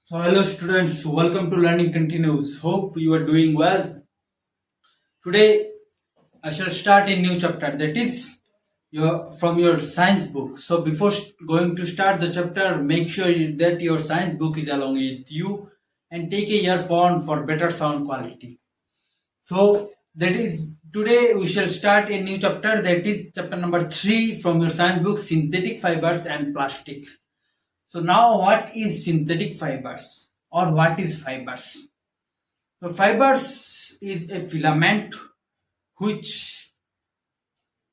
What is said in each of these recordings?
So hello students, welcome to Learning Continues. Hope you are doing well. Today I shall start a new chapter that is from your science book. So before going to start the chapter, make sure that your science book is along with you and take a earphone for better sound quality. So that is today we shall start a new chapter that is chapter number 3 from your science book, Synthetic Fibers and Plastic. So now what is synthetic fibers or what is fibers? So fibers is a filament which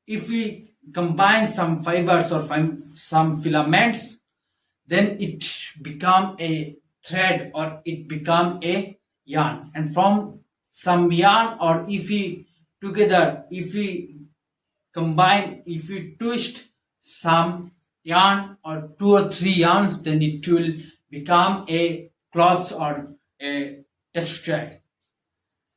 if we combine some fibers or some filaments, then it become a thread or it become a yarn. And from some yarn, or if we combine, if we twist some yarn or 2 or 3 yarns, then it will become a cloth or a textile.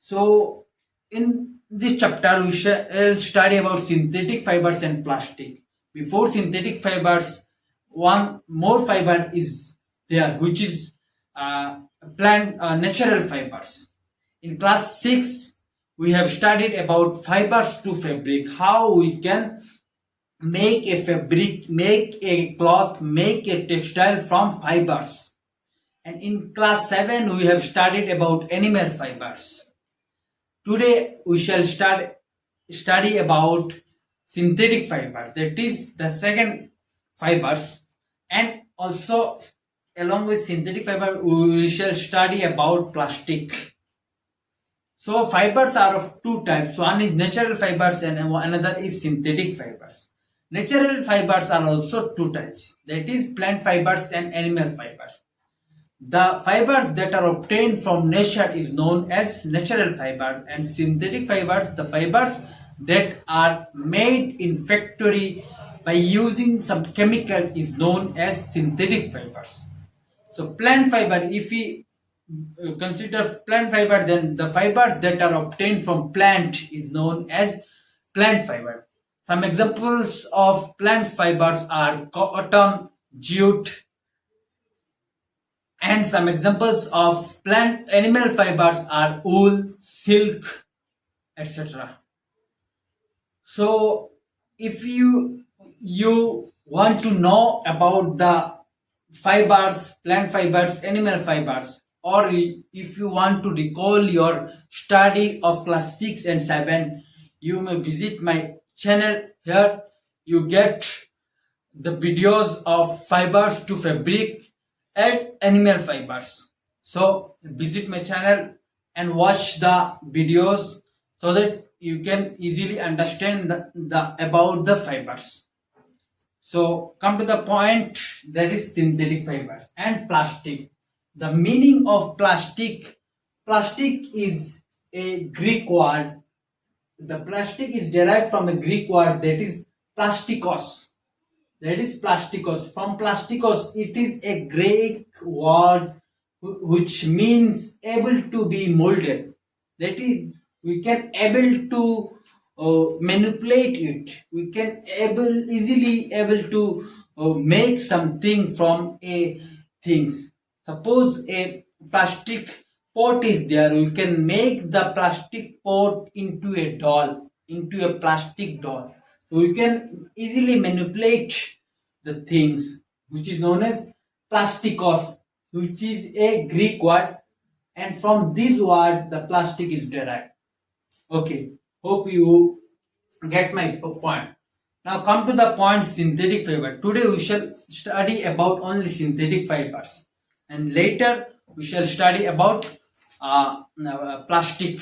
So in this chapter we shall study about synthetic fibers and plastic. Before synthetic fibers, one more fiber is there, which is natural fibers. In class 6 we have studied about fibers to fabric, how we can make a fabric, make a cloth, make a textile from fibers. And in class 7 we have studied about animal fibers. Today we shall study about synthetic fibers, that is the second fibers, and also along with synthetic fiber we shall study about plastic. So fibers are of two types, one is natural fibers and another is synthetic fibers. Natural fibers are also two types, that is plant fibers and animal fibers. The fibers that are obtained from nature is known as natural fiber, and synthetic fibers, the fibers that are made in factory by using some chemical, is known as synthetic fibers. So plant fiber, if we consider plant fiber, then the fibers that are obtained from plant is known as plant fiber. Some examples of plant fibers are cotton, jute, and some examples of plant animal fibers are wool, silk, etc. So if you want to know about the fibers, plant fibers, animal fibers, or if you want to recall your study of class 6 and 7, you may visit my channel. Here you get the videos of fibers to fabric and animal fibers. So visit my channel and watch the videos so that you can easily understand about the fibers. So come to the point, that is synthetic fibers and plastic. The meaning of plastic is a Greek word. The plastic is derived from a Greek word, that is plastikos. That is plastikos. From plastikos, it is a Greek word which means able to be molded. That is, we can able to manipulate it. We can easily able to make something from a things. Suppose a plastic pot is there, we can make the plastic pot into a doll, into a plastic doll. So we can easily manipulate the things, which is known as plastikos, which is a Greek word, and from this word the plastic is derived. Okay, hope you get my point. Now come to the point, synthetic fiber. Today we shall study about only synthetic fibers, and later we shall study about plastic.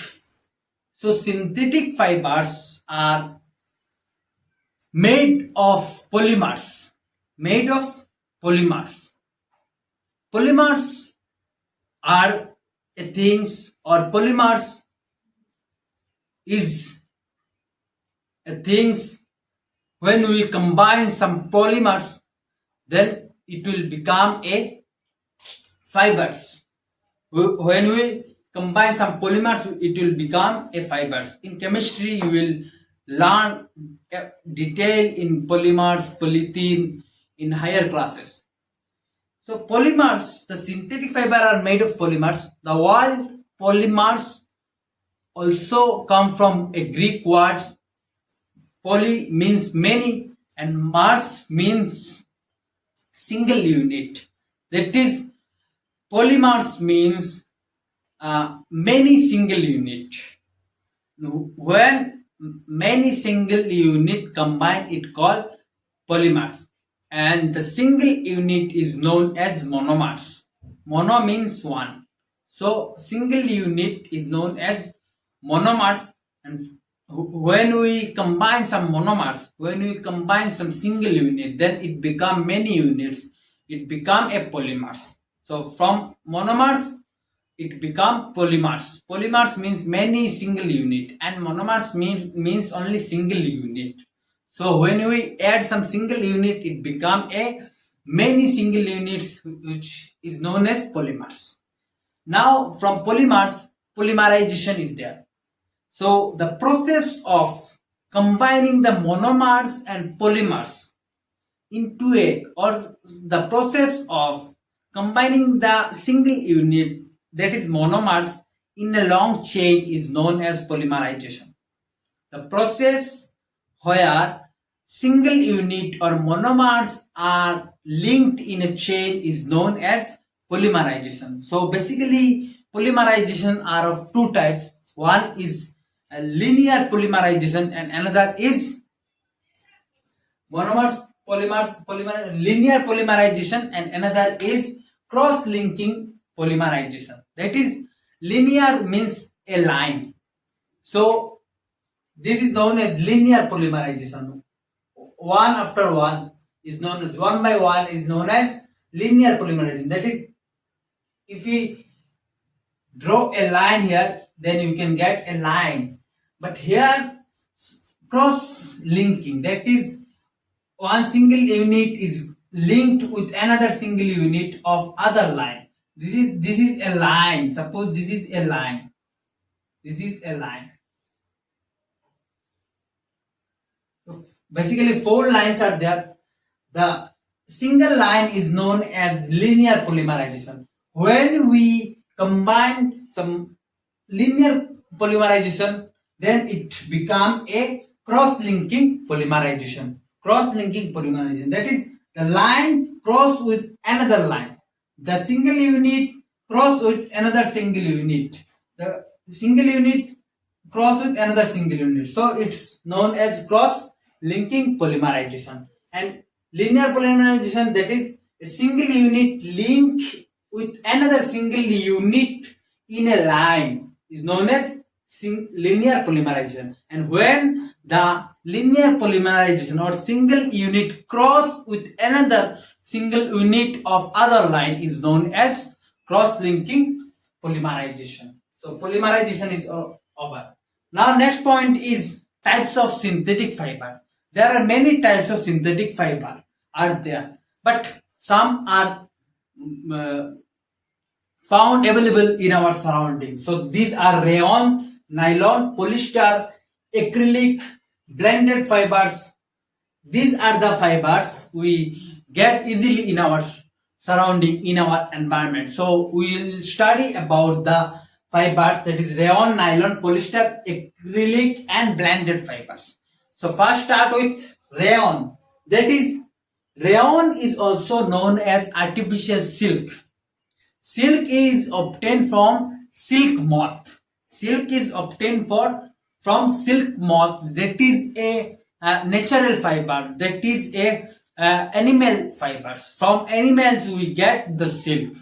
So synthetic fibers are made of polymers. Polymers are things, or polymers is things. When we combine some polymers, then it will become a fibers. When we combine some polymers, it will become a fibers. In chemistry, you will learn detail in polymers, polythene in higher classes. So polymers, the synthetic fiber are made of polymers. The word polymers also come from a Greek word. Poly means many and mers means single unit. That is, polymers means many single unit. When many single unit combine, it called polymers, and the single unit is known as monomers. Mono means one, so single unit is known as monomers. And when we combine some monomers, when we combine some single unit, then it become many units, it become a polymers. So from monomers it become polymers. Polymers means many single unit, and monomers means only single unit. So when we add some single unit, it become a many single units, which is known as polymers. Now from polymers, polymerization is there. So the process of combining the monomers and polymers into a, or the process of combining the single unit, that is monomers, in a long chain is known as polymerization. The process where single unit or monomers are linked in a chain is known as polymerization. So basically polymerization are of two types. One is a linear polymerization and another is monomers linear polymerization, and another is cross-linking polymerization. That is, linear means a line, so this is known as linear polymerization. One after one is known as, one by one is known as linear polymerization. That is, if we draw a line here, then you can get a line, but here cross-linking, that is, one single unit is linked with another single unit of other line. This is a line. Suppose this is a line. This is a line. So basically, four lines are there. The single line is known as linear polymerization. When we combine some linear polymerization, then it becomes a cross-linking polymerization. Cross-linking polymerization, that is, the line cross with another line. The single unit cross with another single unit. The single unit cross with another single unit. So it's known as cross-linking polymerization. And linear polymerization, that is, a single unit link with another single unit in a line, is known as linear polymerization. And when the linear polymerization or single unit cross with another single unit of other line is known as cross-linking polymerization. So polymerization is over. Now next point is types of synthetic fiber. There are many types of synthetic fiber are there, but some are found available in our surroundings. So these are rayon, nylon, polyester, acrylic, blended fibers. These are the fibers we get easily in our surrounding, in our environment. So we will study about the fibers, that is rayon, nylon, polyester, acrylic and blended fibers. So first start with rayon. That is, rayon is also known as artificial silk. Silk is obtained from silk moth. Silk is obtained from silk moth. That is a natural fiber. That is a animal fibers. From animals we get the silk.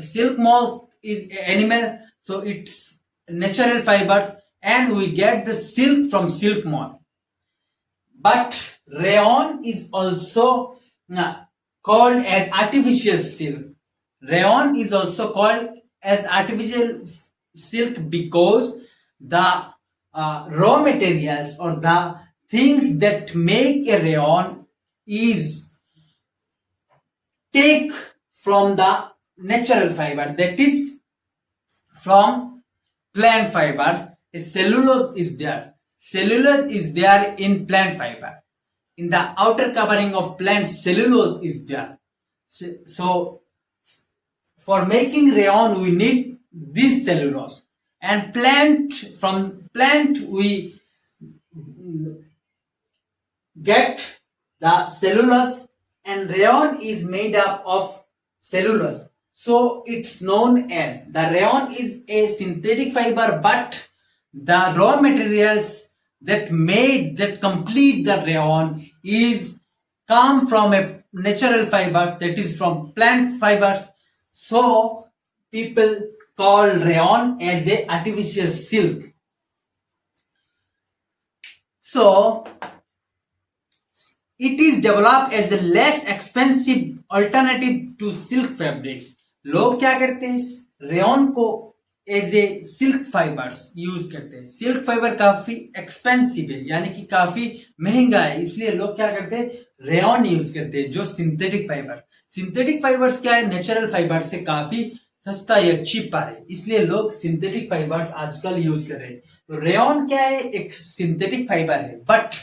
Silk moth is animal, so it's natural fibers, and we get the silk from silk moth. But rayon is also called as artificial silk. Rayon is also called as artificial silk because the raw materials or the things that make a rayon is take from the natural fiber, that is from plant fiber. A cellulose is there. Cellulose is there in plant fiber. In the outer covering of plant, cellulose is there. So for making rayon, we need this cellulose, and from plant we get the cellulose, and rayon is made up of cellulose. So it's known as the rayon is a synthetic fiber, but the raw materials that complete the rayon is come from a natural fibers, that is from plant fibers. So people call rayon as a artificial silk. So it is developed as a less expensive alternative to silk fabrics. लोग क्या करते हैं, rayon को as a silk fibers use करते हैं. Silk fibre काफी expensive है, यानी कि काफी महंगा है, इसलिए लोग क्या करते हैं, रेयन यूज करते हैं, जो सिंथेटिक फाइबर्स क्या है, नेचुरल फाइबर से काफी सस्ता या चीप है, इसलिए लोग सिंथेटिक फाइबर्स आजकल यूज कर रहे हैं. तो रेयन क्या है, एक सिंथेटिक फाइबर है, बट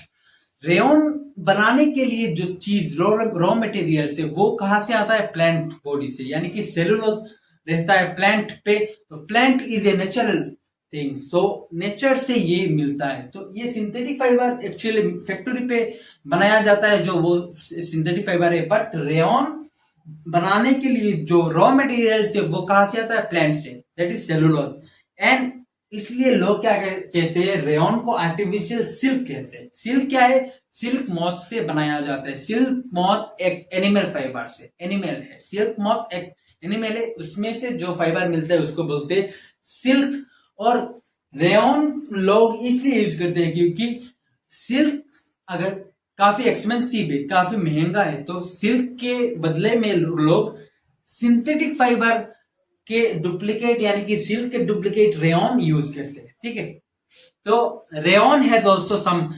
रेयन बनाने के लिए जो चीज रॉ मटेरियल से वो कहां से आता है, प्लांट बॉडी से, यानी कि सेलुलोज रहता है प्लांट पे. तो plant is a natural thing, so nature से ये मिलता है. तो ये सिंथेटिक फाइबर एक्चुअली फैक्ट्री पे बनाया जाता है, जो वो सिंथेटिक फाइबर है, बट रेयन बनाने के लिए जो रॉ मटेरियल से वो कहां से आता है, प्लांट से, दैट इज सेलुलोज. एंड इसलिए लोग क्या कहते हैं, रेयन को आर्टिफिशियल सिल्क कहते हैं. सिल्क क्या है, सिल्क मॉथ से बनाया जाता है. सिल्क मॉथ एक एनिमल फाइबर से, एनिमल है, सिल्क मॉथ एक एनिमल है, उसमें से जो फाइबर मिलता है उसको बोलते हैं सिल्क. और रेयन लोग इसलिए यूज करते हैं क्योंकि सिल्क अगर काफी एक्सपेंसिव है, काफी महंगा है, तो सिल्क के बदले में लोग सिंथेटिक फाइबर के डुप्लीकेट, यानी कि सिल्क के डुप्लीकेट रेयन यूज करते हैं. ठीक है, तो rayon has also some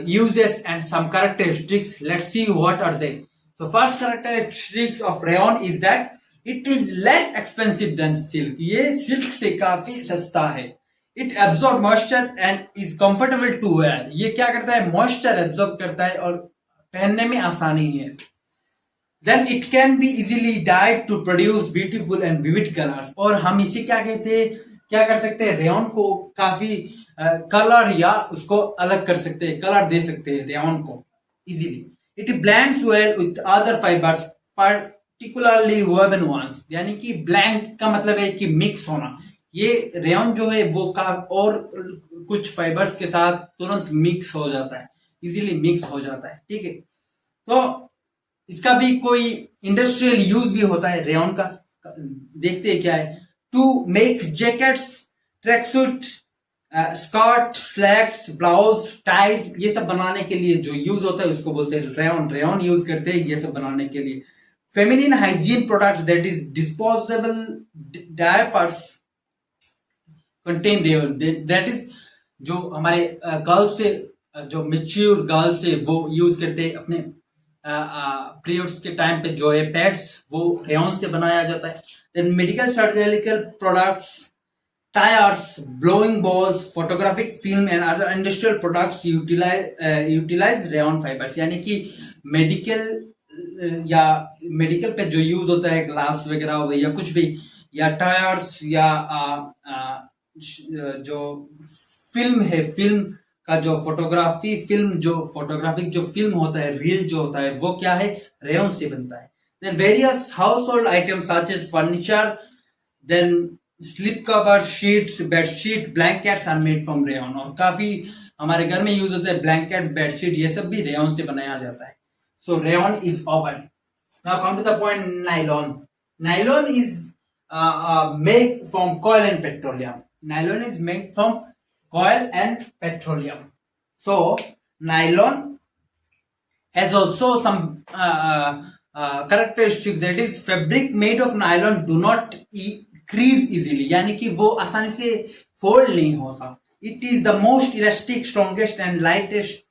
uses and some characteristics. Let's see what are they. So first characteristics of rayon is that it is less expensive than silk. ये silk से काफी सस्ता है. It absorbs moisture and is comfortable to wear. ये क्या करता है, moisture absorb करता है और पहनने में आसानी है. Then it can be easily dyed to produce beautiful and vivid colors. और हम इसे क्या कहते हैं, क्या कर सकते हैं, रेयन को काफी कलर या उसको अलग कर सकते हैं, कलर दे सकते हैं रेयन को easily. It blends well with other fibers, particularly woven ones. यानी कि ब्लेंड का मतलब है कि मिक्स होना. ये रेयन जो है वो और कुछ फाइबर्स के साथ तुरंत मिक्स हो जाता है, इजीली मिक्स हो जाता है. ठीक है, तो इसका भी कोई इंडस्ट्रियल यूज भी होता है रेयन का. देखते हैं क्या है. To make jackets, tracksuit, skirt, slacks, blouse, ties, ये सब बनाने के लिए जो यूज होता है उसको बोलते हैं रेयन. रेयन यूज करते हैं ये सब बनाने के लिए. Feminine hygiene products, that is disposable diapers contain rayon. That is जो हमारे गर्ल्स से, जो मेच्योर गर्ल्स से वो यूज करते हैं अपने पीरियड्स के टाइम पे, जो है पैड्स, वो रेयन से बनाया जाता है. Then medical surgical products, tires, blowing balls, photographic film and other industrial products utilize rayon fibers. यानी कि मेडिकल पे जो यूज होता है, ग्लास वगैरह हो गई या कुछ भी, या टायर्स, या जो फिल्म है, फिल्म का जो फोटोग्राफिक जो फिल्म होता है, रील जो होता है, वो क्या है, रेयन से बनता है. Then various household items such as furniture, then slip cover, sheets, bedsheet, blankets are made from rayon. और काफी हमारे घर में यूज होते हैं ब्लैंकेट, बेडशीट, ये सब भी रेयन से बनाया जाता है. So rayon is woven. Now come to the point, nylon. Nylon is made from coal and petroleum. Nylon is made from coal and petroleum. So nylon has also some characteristics, that is fabric made of nylon do not crease easily, यानी कि वो आसानी से fold नहीं होता. It is the most elastic, strongest and lightest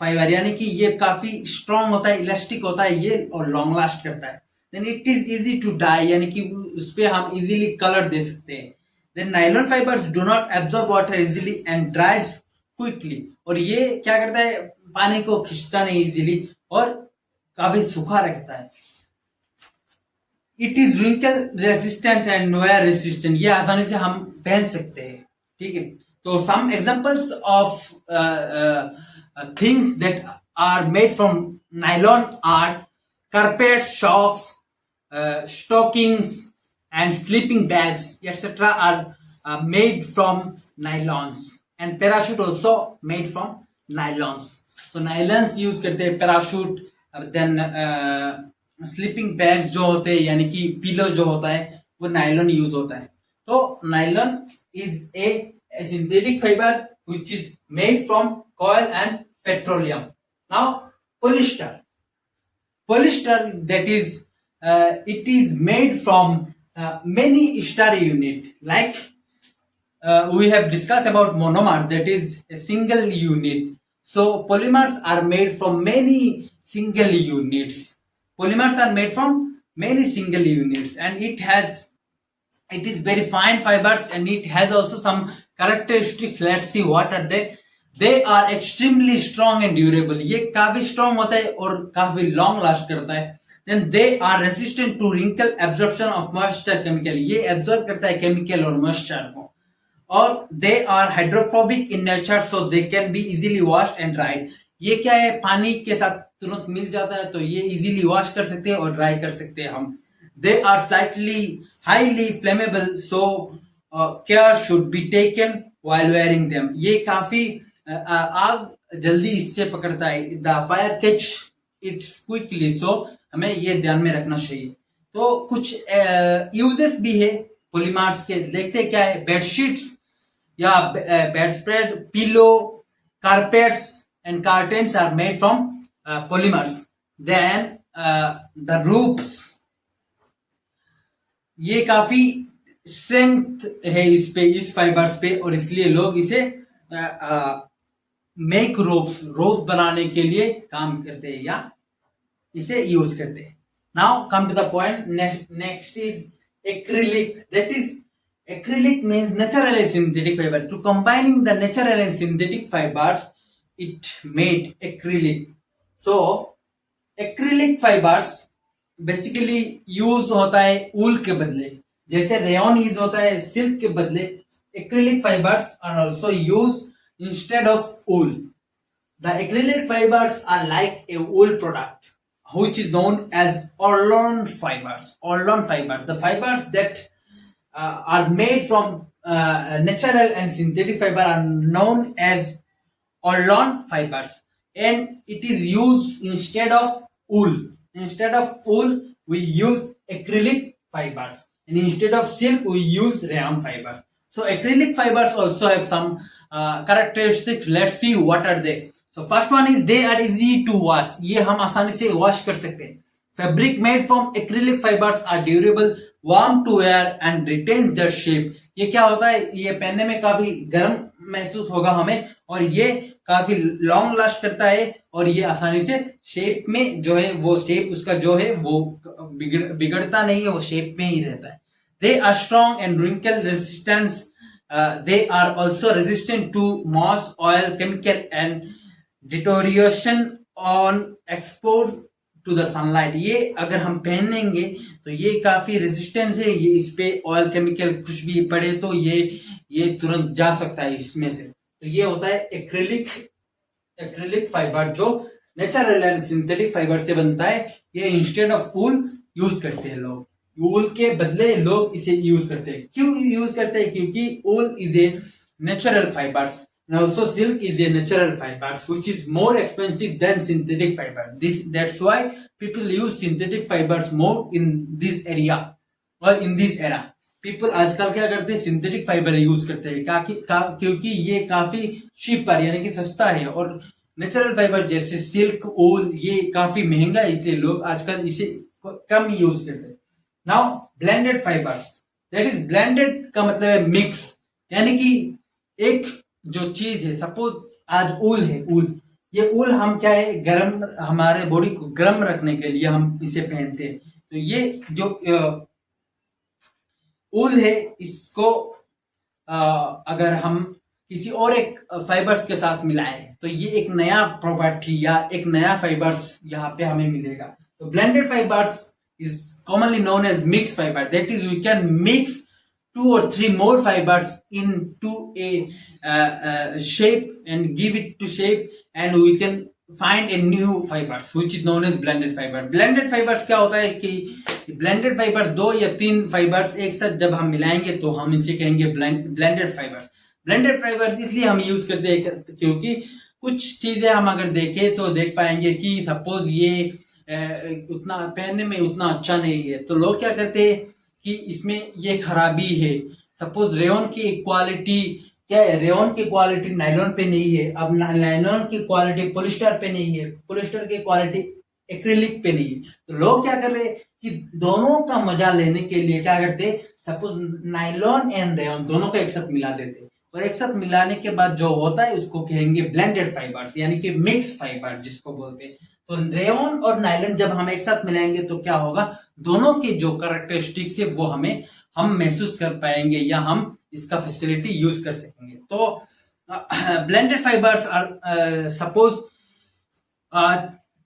fibre, यानी कि ये काफी स्ट्रॉन्ग होता है, इलास्टिक होता है ये, और लॉन्ग लास्ट करता है. Then it is easy to dye, यानी कि उस पर हम इजीली कलर दे सकते हैं. Then nylon fibers do not absorb water easily and dries quickly. और ये क्या करता है, पानी को खींचता नहीं इजीली और काफी सूखा रखता है. It is wrinkle resistance and wear resistant, ये आसानी से हम पहन सकते हैं, ठीक है। तो some examples of things that are made from nylon are carpets, socks, stockings, and sleeping bags, etc. are made from nylons, and parachute also made from nylons. So nylons use करते हैं parachute, then sleeping bags जो होते हैं यानी कि pillow जो होता है वो nylon यूज होता है. तो nylon is a synthetic fiber which is made from coal and petroleum. Now polyester. Polyester, that is, it is made from many ester unit. Like we have discussed about monomers, that is a single unit. So polymers are made from many single units. Polymers are made from many single units, and it is very fine fibers, and it has also some characteristics. Let's see what are they. They are extremely strong and durable. ये काफी strong होता है और काफी long last करता है. Then they are resistant to wrinkle, absorption of moisture, chemical. ये absorb करता है chemical और moisture को. और they are hydrophobic in nature, so they can be easily washed and dried. ये क्या है, पानी के साथ तुरंत मिल जाता है, तो ये easily wash कर सकते हैं और dry कर सकते हैं हम. They are slightly highly flammable, so care should be taken while wearing them. ये काफी आग जल्दी इससे पकड़ता है. The fire catch its quickly, so हमें ये ध्यान में रखना चाहिए. तो कुछ यूजेस भी है पॉलीमर्स के, देखते क्या है. बेडशीट्स या bed spread, pillow, carpets and curtains are made from polymers. Then the roofs, ये काफी स्ट्रेंथ है इस पे, इस फाइबर्स पे, और इसलिए लोग इसे मेक रोप्स बनाने के लिए काम करते हैं या इसे यूज करते हैं. Now come to the point. Next is acrylic. That is acrylic means natural and synthetic fiber. To combining the natural and synthetic fibers, it made acrylic. So acrylic fibers basically use होता है ऊल के बदले, जैसे rayon use होता है silk के बदले. acrylic fibers are also used instead of wool. The acrylic fibers are like a wool product which is known as Nylon fibers. Nylon fibers, the fibers that are made from natural and synthetic fiber, are known as Nylon fibers, and it is used instead of wool. Instead of wool we use acrylic fibers, and instead of silk we use rayon fiber. So acrylic fibers also have some characteristics. Let's see what are they. So first one is they are easy to wash. ये हम आसानी से wash कर सकते हैं. Fabric made from acrylic fibers are durable, warm to wear and retains their shape. ये क्या होता है, ये पहनने में काफी गर्म महसूस होगा हमें, और ये काफी लॉन्ग लास्ट करता है, और ये आसानी से शेप में जो है वो शेप उसका जो है वो बिगड़ता नहीं है, वो शेप में ही रहता है. They are strong and wrinkle resistant. They are also resistant to moss, oil, chemical and deterioration on expose to the sunlight. ये अगर हम पहनेंगे तो ये काफी रेजिस्टेंस है, ये इस पे ऑयल केमिकल कुछ भी पड़े तो ये तुरंत जा सकता है इसमें से. तो ये होता है एक्रिलिक फाइबर जो नेचुरल एंड सिंथेटिक फाइबर से बनता है. ये इंस्टेड ऑफ वूल यूज करते हैं लोग, वूल के बदले लोग इसे यूज करते हैं. क्यों यूज करते हैं? क्योंकि वूल is a natural fibres, and also silk is a natural fiber which is more expensive than synthetic fiber. That's why people use synthetic fibers more in this area or in this era. People आजकल क्या करते हैं, synthetic fibre use करते हैं क्योंकि ये काफी cheaper यानी कि सस्ता है, और नेचुरल फाइबर जैसे सिल्क, वूल ये काफी महंगा है, इसलिए लोग आजकल इसे कम यूज करते हैं. Now blended fibres. That is blended का मतलब है मिक्स, यानी कि एक जो चीज है, सपोज आज ऊल है, ये ऊल हम क्या है, गर्म, हमारे बॉडी को गर्म रखने के लिए हम इसे पहनते हैं. तो ये जो ऊल है इसको अगर हम किसी और एक फाइबर्स के साथ मिलाए तो ये एक नया प्रॉपर्टी या एक नया फाइबर्स यहाँ पे हमें मिलेगा. तो blended fibres is commonly known as mixed fiber. That is, we can mix 2 or 3 more fibers into a shape and give it to shape, and we can find a new fibers which is known as blended fiber. Blended fibers क्या होता है कि blended fibers 2 या 3 fibers एक साथ जब हम मिलाएंगे तो हम इसे कहेंगे blended fibers. Blended fibers इसलिए हम यूज करते हैं क्योंकि कुछ चीजें हम अगर देखें तो देख पाएंगे कि सपोज ये उतना पहनने में उतना अच्छा नहीं है, तो लोग क्या करते हैं कि इसमें ये खराबी है. सपोज रेयन की क्वालिटी क्या है, रेयन की क्वालिटी नायलॉन पे नहीं है, अब नायलॉन की क्वालिटी पॉलिस्टर पे नहीं है, पॉलिस्टर की क्वालिटी एक्रिलिक पे नहीं है, तो लोग क्या कर रहे हैं कि दोनों का मजा लेने के लिए क्या करते, सपोज नायलॉन एंड रेयन दोनों को एक साथ मिला देते, और एक साथ मिलाने के बाद जो होता है उसको कहेंगे ब्लेंडेड फाइबर्स, यानी कि मिक्स फाइबर जिसको बोलते हैं. तो रेयन और नायलॉन जब हम एक साथ मिलाएंगे तो क्या होगा, दोनों के जो कैरेक्टरिस्टिक्स है वो हम महसूस कर पाएंगे या हम इसका फैसिलिटी यूज कर सकेंगे. तो blended fibers are suppose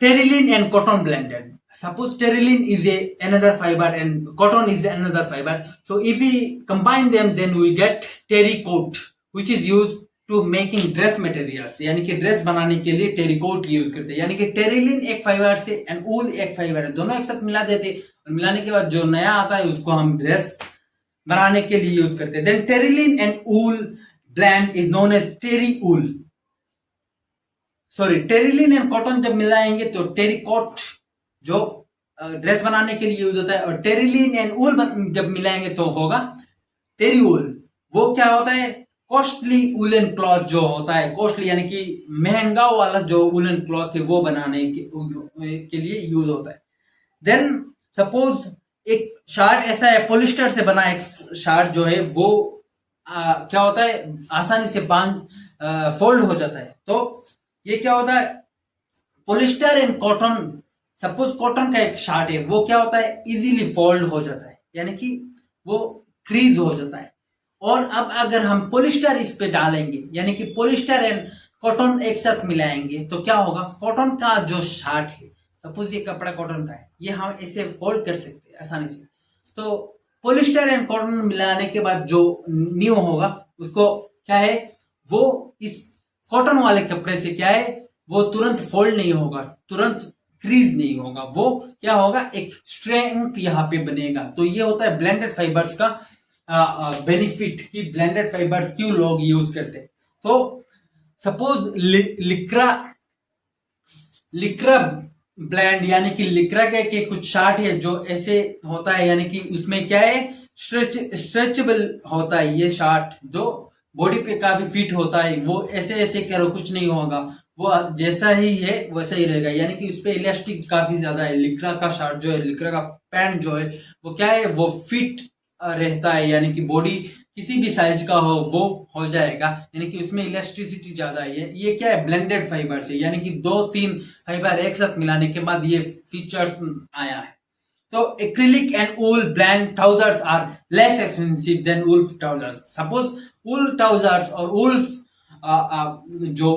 terylene and cotton blended. Suppose terylene is another fiber and cotton is another fiber. So if we combine them, then we get terrycoat, which is used to making dress materials. यानी कि dress बनाने के लिए terrycot use करते हैं. यानी कि Terylene एक फाइबर से एंड ऊल एक फाइबर है, दोनों एक साथ मिला देते और मिलाने के बाद जो नया आता है उसको हम ड्रेस बनाने के लिए यूज करते हैं. Then terylene and wool blend is known as terry wool. Sorry, terylene and cotton जब मिलाएंगे तो टेरिकोट जो ड्रेस बनाने के लिए यूज होता है, और टेरिलिन एंड ऊल जब मिलाएंगे तो होगा टेरी ऊल. वो क्या होता है, कॉस्टली वुलन क्लॉथ जो होता है, कॉस्टली यानी कि महंगा वाला जो वुलन क्लॉथ है वो बनाने के लिए यूज होता है. देन सपोज एक शार्ट ऐसा है, पॉलिस्टर से बना एक शार्ट जो है वो क्या होता है, आसानी से फोल्ड हो जाता है. तो ये क्या होता है, polyester and cotton, suppose cotton का एक शार्ट है वो क्या होता है, इजीली फोल्ड हो जाता है, यानी कि वो क्रीज हो जाता है. और अब अगर हम पॉलिस्टर इस पे डालेंगे, यानी कि पॉलिस्टर एंड कॉटन एक साथ मिलाएंगे तो क्या होगा, कॉटन का जो शार्ट है, सपोज ये कपड़ा कॉटन का है, ये हम इसे फोल्ड कर सकते हैं आसानी से. तो पॉलिस्टर एंड कॉटन मिलाने के बाद जो न्यू होगा उसको क्या है, वो इस कॉटन वाले कपड़े से क्या है, वो तुरंत फोल्ड नहीं होगा, तुरंत क्रीज नहीं होगा, वो क्या होगा, एक स्ट्रेंथ यहाँ पे बनेगा. तो ये होता है ब्लेंडेड फाइबर्स का बेनिफिट कि ब्लेंडेड फाइबर्स क्यों लोग यूज करते हैं. तो सपोज लिक्रा ब्लेंड, यानी कि लिक्रा के कुछ शार्ट है जो ऐसे होता है, यानी कि उसमें क्या है, स्ट्रेचेबल होता है. ये शार्ट जो बॉडी पे काफी फिट होता है, वो ऐसे ऐसे करो कुछ नहीं होगा, वो जैसा ही है वैसा ही रहेगा, यानी कि उस पे इलास्टिक काफी ज्यादा है. लिक्रा का शर्ट जो है, लिक्रा का पैंट जो है वो क्या है, वो फिट रहता है, यानी कि बॉडी किसी भी साइज का वो हो जाएगा, यानी कि उसमें इलास्टिसिटी ज्यादा है. ये क्या है, ब्लेंडेड फाइबर से, यानी कि 2-3 फाइबर एक साथ मिलाने के बाद ये फीचर्स आया है. तो acrylic and wool blend trousers are less expensive than wool trousers. Suppose wool trousers और वूल्स जो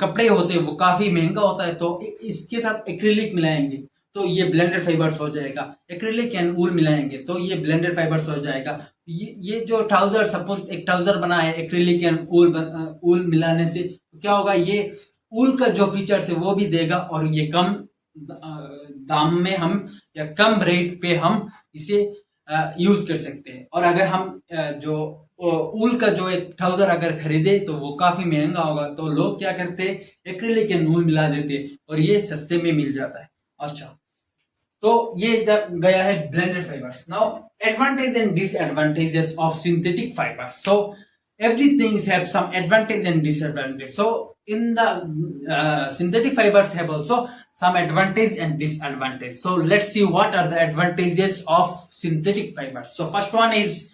कपड़े होते हैं वो काफी महंगा होता है, तो इसके साथ एक्रिलिक मिलाएंगे तो ये ब्लेंडेड फाइबर्स हो जाएगा. एक्रिलिक एंड वूल मिलाएंगे तो ये ब्लेंडेड फाइबर्स हो जाएगा. ये जो ट्राउजर, सपोज एक ट्राउजर बना है एक्रिलिक एंड वूल मिलाने से, तो क्या होगा, ये वूल का जो फीचर्स है वो भी देगा, और ये कम दाम में हम या कम रेट पे हम इसे यूज कर सकते हैं. और अगर हम जो ऊल का जो एक ट्राउजर अगर खरीदे तो वो काफी महंगा होगा, तो लोग क्या करते हैं, एक्रिलिक एंड वूल मिला देते और ये सस्ते में मिल जाता है. अच्छा, तो ये गया है blended fibres. Now advantage and disadvantages of synthetic fibres. So everything have some advantage and disadvantage. So in the synthetic fibers have also some advantage and disadvantage. So let's see what are the advantages of synthetic fibers. So first one is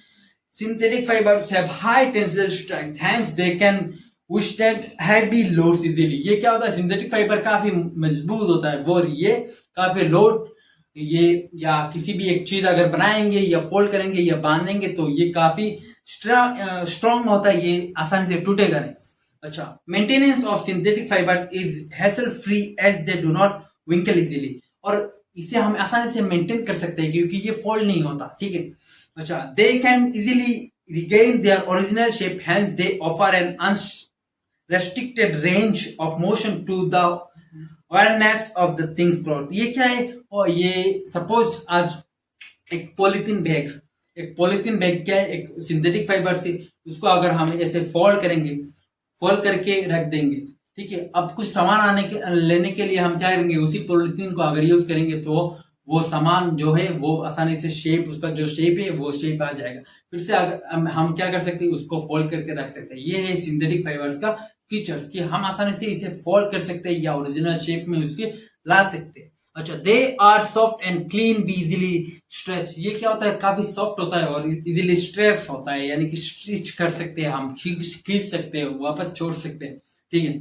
synthetic fibers have high tensile strength, hence they can withstand heavy loads easily. ये क्या होता है, synthetic fibre काफी मजबूत होता है, वो ये काफी लोड, ये या किसी भी एक चीज अगर बनाएंगे या फोल्ड करेंगे या बांधेंगे तो ये काफी स्ट्रॉन्ग होता है, ये आसानी से टूटेगा नहीं. अच्छा, maintenance of synthetic fibre is hassle free as they do not wrinkle easily. और इसे हम आसानी से मेंटेन कर सकते हैं क्योंकि ये फोल्ड नहीं होता, ठीक है। अच्छा, they can easily regain their original shape, hence they offer an unrestricted range of motion to the awareness of the things product. ये क्या है? और ये सपोज आज एक पॉलिथीन बैग क्या है? एक सिंथेटिक फाइबर से उसको अगर हम ऐसे फोल्ड करेंगे, फोल्ड करके रख देंगे, ठीक है। अब कुछ सामान लेने के लिए हम क्या करेंगे? उसी पॉलिथीन को अगर यूज करेंगे तो वो सामान जो है वो आसानी से शेप, उसका जो शेप है वो शेप आ जाएगा। फिर से अगर हम क्या कर सकते हैं? उसको फोल्ड करके रख सकते हैं। ये है सिंथेटिक फाइबर्स का फीचर्स कि हम आसानी से इसे फोल्ड कर सकते हैं या ओरिजिनल शेप में उसके ला सकते हैं। अच्छा, they are soft and clean be easily stretch. ये क्या होता है? काफी सॉफ्ट होता है और इजिली स्ट्रेच होता है, यानी कि स्टिच कर सकते हैं, हम खींच सकते हैं, वापस छोड़ सकते हैं, ठीक है।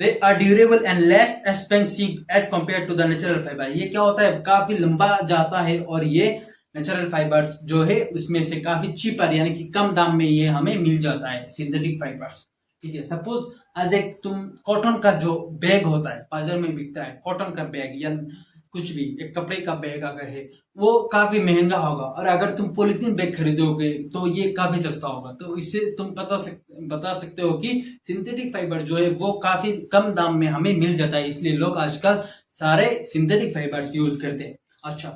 They are durable and less expensive as compare to the natural fiber. ये क्या होता है? काफी लंबा जाता है और ये नेचुरल फाइबर्स जो है उसमें से काफी चीपर, यानी कि कम दाम में ये हमें मिल जाता है सिंथेटिक फाइबर्स, ठीक है। सपोज आज एक तुम कॉटन का जो बैग होता है, बाजार में बिकता है कॉटन का बैग या कुछ भी एक कपड़े का बैग अगर है, वो काफी महंगा होगा, और अगर तुम पॉलिथीन बैग खरीदोगे तो ये काफी सस्ता होगा। तो इससे तुम बता सकते हो कि सिंथेटिक फाइबर जो है वो काफी कम दाम में हमें मिल जाता है, इसलिए लोग आजकल सारे सिंथेटिक फाइबर्स यूज करते हैं। अच्छा,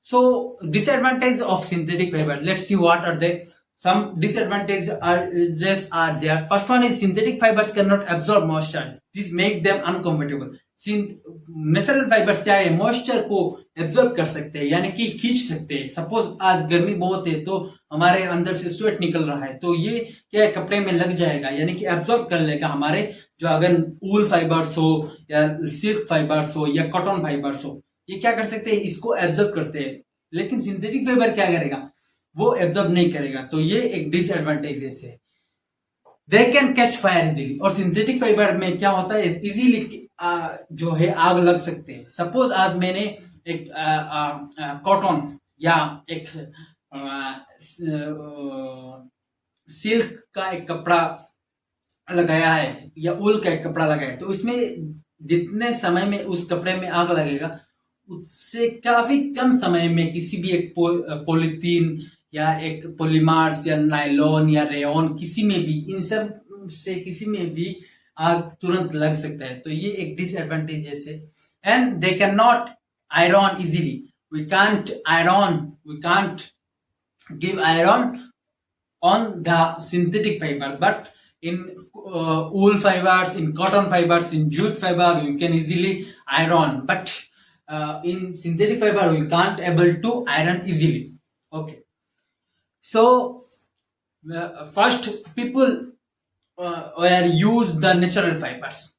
so disadvantage of synthetic fibre, let's see what are they. Some disadvantages are there. First one is synthetic fibers cannot absorb moisture. This make them uncomfortable. Natural fibres क्या है? Moisture को absorb कर सकते हैं, यानी कि खींच सकते हैं। सपोज आज गर्मी बहुत है तो हमारे अंदर से स्वेट निकल रहा है, तो ये क्या है? कपड़े में लग जाएगा, यानी कि एब्जॉर्ब कर लेगा हमारे जो अगर वूल फाइबर्स हो या सिल्क फाइबर्स हो या कॉटन फाइबर्स हो, ये क्या कर सकते हैं? इसको एब्जॉर्ब करते हैं। लेकिन सिंथेटिक फाइबर क्या करेगा? वो एब्जॉर्ब नहीं करेगा, तो ये एक डिसएडवांटेजेस है। They can catch fire easily, और सिंथेटिक फाइबर में क्या होता है? इजीली जो है आग लग सकते हैं। सपोज आज मैंने एक कॉटन या एक सिल्क का एक कपड़ा लगाया है या ऊल का एक कपड़ा लगाया है, तो उसमें जितने समय में उस कपड़े में आग लगेगा उससे काफी कम समय में किसी भी एक पॉलिथीन या एक पॉलीमर्स या नायलॉन या रेयन, किसी में भी, इन सब से किसी में भी आग तुरंत लग सकता है। तो ये एक डिसएडवांटेज है। And they can not iron easily, we can't give iron on the synthetic fiber, but in wool fibers, in cotton fibers, in jute fiber you can easily iron, but in synthetic fiber we can't able to iron easily. Okay, so first people were use the natural fibers,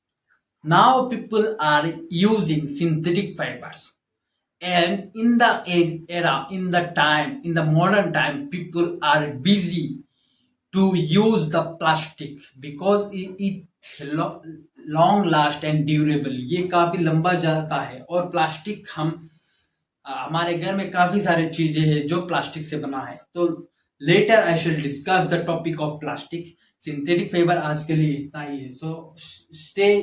now people are using synthetic fibers. And in the era, in the modern time, people are busy to use the plastic because it long last and durable. ये काफी लंबा जाता है, और plastic हमारे घर में काफी सारी चीजें हैं जो प्लास्टिक से बना है। तो later I shall discuss the topic of plastic. Synthetic fiber आज के लिए इतना ही है। So stay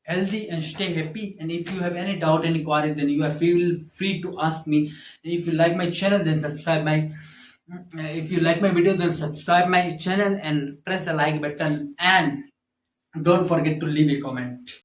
healthy and stay happy, and if you have any doubt, any queries, then you are feel free to ask me. And if you like my channel, then subscribe my if you like my video, then subscribe my channel and press the like button, and don't forget to leave a comment.